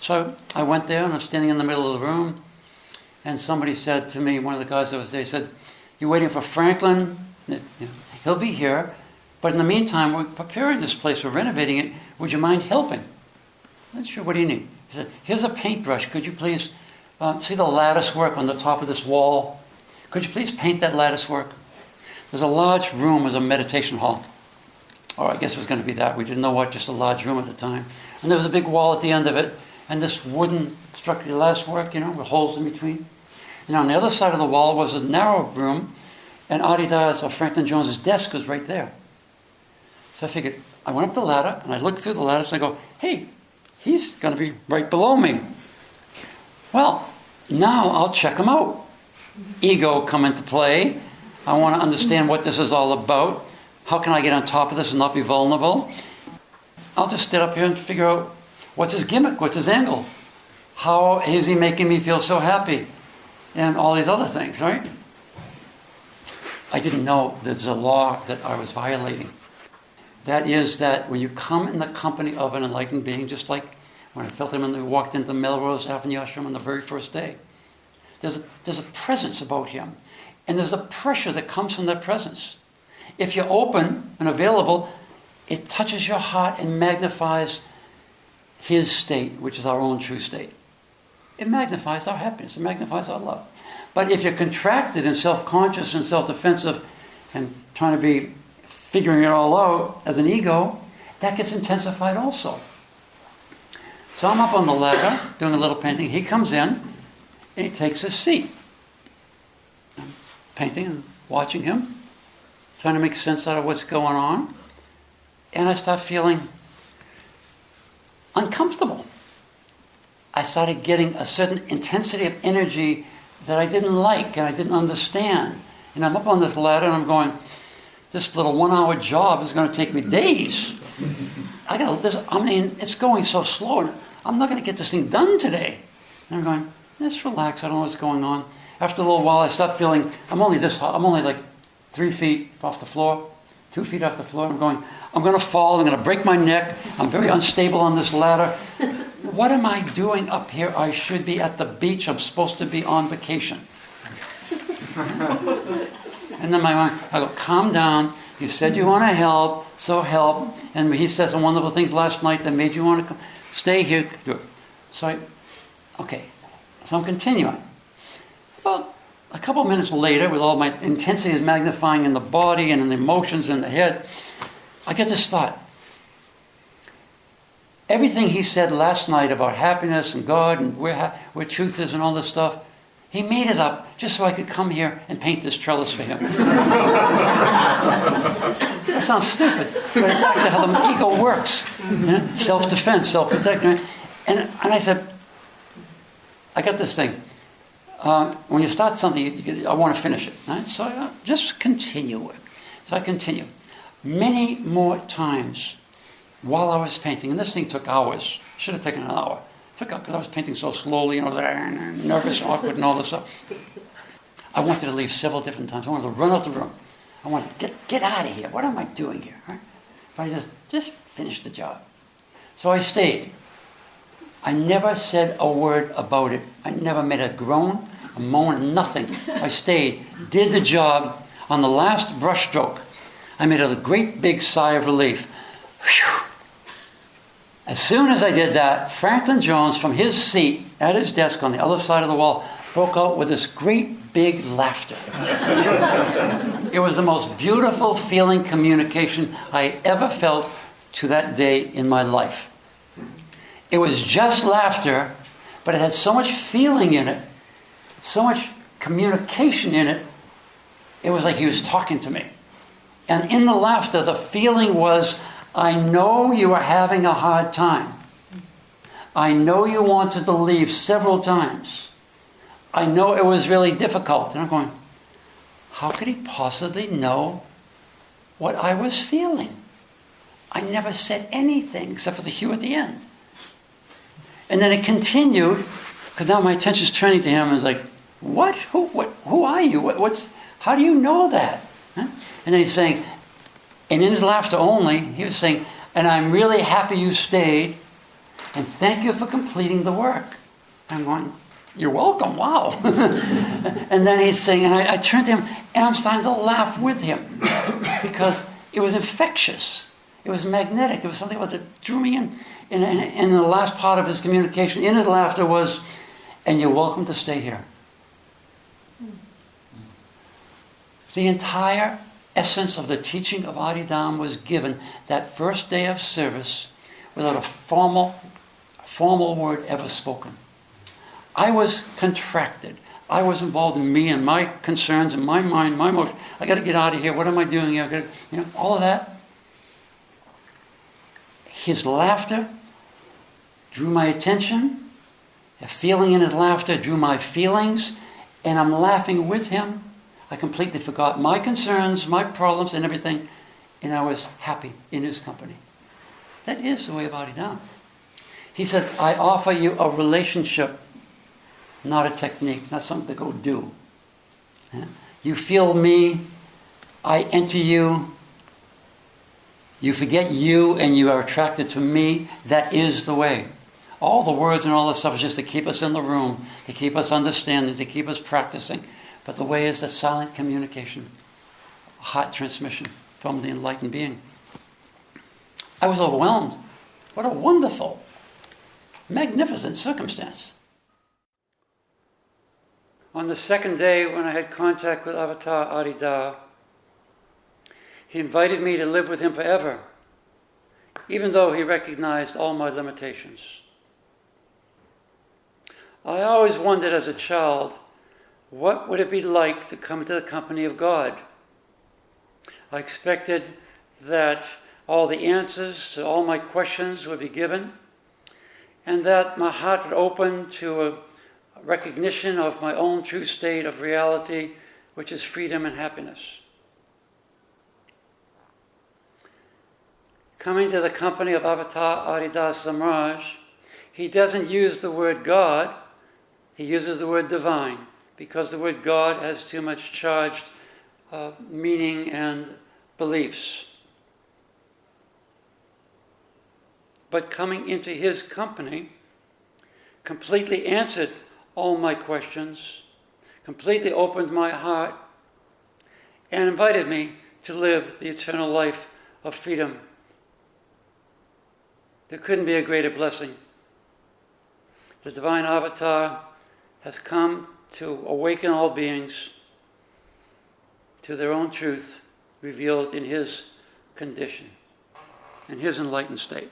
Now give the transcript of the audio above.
So I went there, and I'm standing in the middle of the room, and somebody said to me, one of the guys that was there, said, "You waiting for Franklin? He'll be here. But in the meantime, we're preparing this place, we're renovating it. Would you mind helping?" I said, "Sure, what do you need?" He said, "Here's a paintbrush. Could you please see the lattice work on the top of this wall? Could you please paint that lattice work?" There's a large room as a meditation hall. Or I guess it was going to be that. We didn't know what, just a large room at the time. And there was a big wall at the end of it, and this wooden structural lattice work, with holes in between. And on the other side of the wall was a narrow room, and Adidas or Franklin Jones's desk was right there. So I figured, I went up the ladder, and I looked through the lattice, and I go, hey, he's going to be right below me. Well, now I'll check him out. Ego come into play. I want to understand what this is all about. How can I get on top of this and not be vulnerable? I'll just sit up here and figure out what's his gimmick, what's his angle. How is he making me feel so happy? And all these other things, right? I didn't know there's a law that I was violating. That is that when you come in the company of an enlightened being, just like when I felt him when we walked into Melrose Avenue Ashram on the very first day, there's a presence about him. And there's a pressure that comes from that presence. If you're open and available, it touches your heart and magnifies his state, which is our own true state. It magnifies our happiness. It magnifies our love. But if you're contracted and self-conscious and self-defensive and trying to be figuring it all out as an ego, that gets intensified also. So I'm up on the ladder doing a little painting. He comes in and he takes his seat. I'm painting and watching him, trying to make sense out of what's going on. And I start feeling uncomfortable. I started getting a certain intensity of energy that I didn't like and I didn't understand. And I'm up on this ladder and I'm going, this little 1 hour job is going to take me days. It's going so slow and I'm not going to get this thing done today. And I'm going, let's relax, I don't know what's going on. After a little while I start feeling, I'm only like 3 feet off the floor, 2 feet off the floor. I'm going to fall, I'm going to break my neck. I'm very unstable on this ladder. What am I doing up here? I should be at the beach. I'm supposed to be on vacation. And then I go, calm down. You said you want to help, so help. And he said some wonderful things last night that made you want to come. Stay here. Do it. So I'm continuing. Well, a couple of minutes later, with all my intensity magnifying in the body and in the emotions in the head, I get this thought. Everything he said last night about happiness and God and where truth is and all this stuff, he made it up just so I could come here and paint this trellis for him. That sounds stupid, but it's actually how the ego works. Self-defense, self-protection. And I said, I got this thing. When you start something, I want to finish it. Right? So I just continue work. So I continue. Many more times while I was painting, and this thing took hours. Should have taken an hour. It took because I was painting so slowly, nervous, awkward, and all this stuff. I wanted to leave several different times. I wanted to run out the room. I wanted to get out of here. What am I doing here? Right? But I just finished the job. So I stayed. I never said a word about it. I never made a groan, a moan, nothing. I stayed, did the job. On the last brush stroke, I made a great big sigh of relief. Whew. As soon as I did that, Franklin Jones, from his seat at his desk on the other side of the wall, broke out with this great big laughter. It was the most beautiful feeling communication I ever felt to that day in my life. It was just laughter, but it had so much feeling in it, so much communication in it, it was like he was talking to me. And in the laughter, the feeling was, I know you are having a hard time. I know you wanted to leave several times. I know it was really difficult. And I'm going, how could he possibly know what I was feeling? I never said anything except for the hue at the end. And then it continued, because now my attention's turning to him and it's like, what? Who are you? How do you know that? Huh? And then he's saying, and in his laughter only, he was saying, and I'm really happy you stayed, And thank you for completing the work. I'm going, you're welcome, wow. And then he's saying, and I turned to him, and I'm starting to laugh with him because it was infectious. It was magnetic. It was something that drew me in. And the last part of his communication, in his laughter was, and you're welcome to stay here. The entire essence of the teaching of Adidam was given that first day of service without a formal word ever spoken. I was contracted. I was involved in me and my concerns and my mind, my emotion. I got to get out of here. What am I doing here? All of that. His laughter drew my attention. A feeling in his laughter drew my feelings, and I'm laughing with him. I completely forgot my concerns, my problems, and everything, and I was happy in his company. That is the way of Adidam. He said, I offer you a relationship, not a technique, not something to go do. You feel me, I enter you, you forget you, and you are attracted to me. That is the way. All the words and all this stuff is just to keep us in the room, to keep us understanding, to keep us practicing. But the way is the silent communication, heart transmission from the enlightened being. I was overwhelmed. What a wonderful, magnificent circumstance. On the second day, when I had contact with Avatar Adida, he invited me to live with him forever, even though he recognized all my limitations. I always wondered as a child, what would it be like to come into the company of God? I expected that all the answers to all my questions would be given, and that my heart would open to a recognition of my own true state of reality, which is freedom and happiness. Coming to the company of Avatar Adidas Samraj, he doesn't use the word God, he uses the word divine, because the word God has too much charged meaning and beliefs. But coming into his company completely answered all my questions, completely opened my heart, and invited me to live the eternal life of freedom. There couldn't be a greater blessing. The divine avatar has come to awaken all beings to their own truth revealed in his condition, in his enlightened state.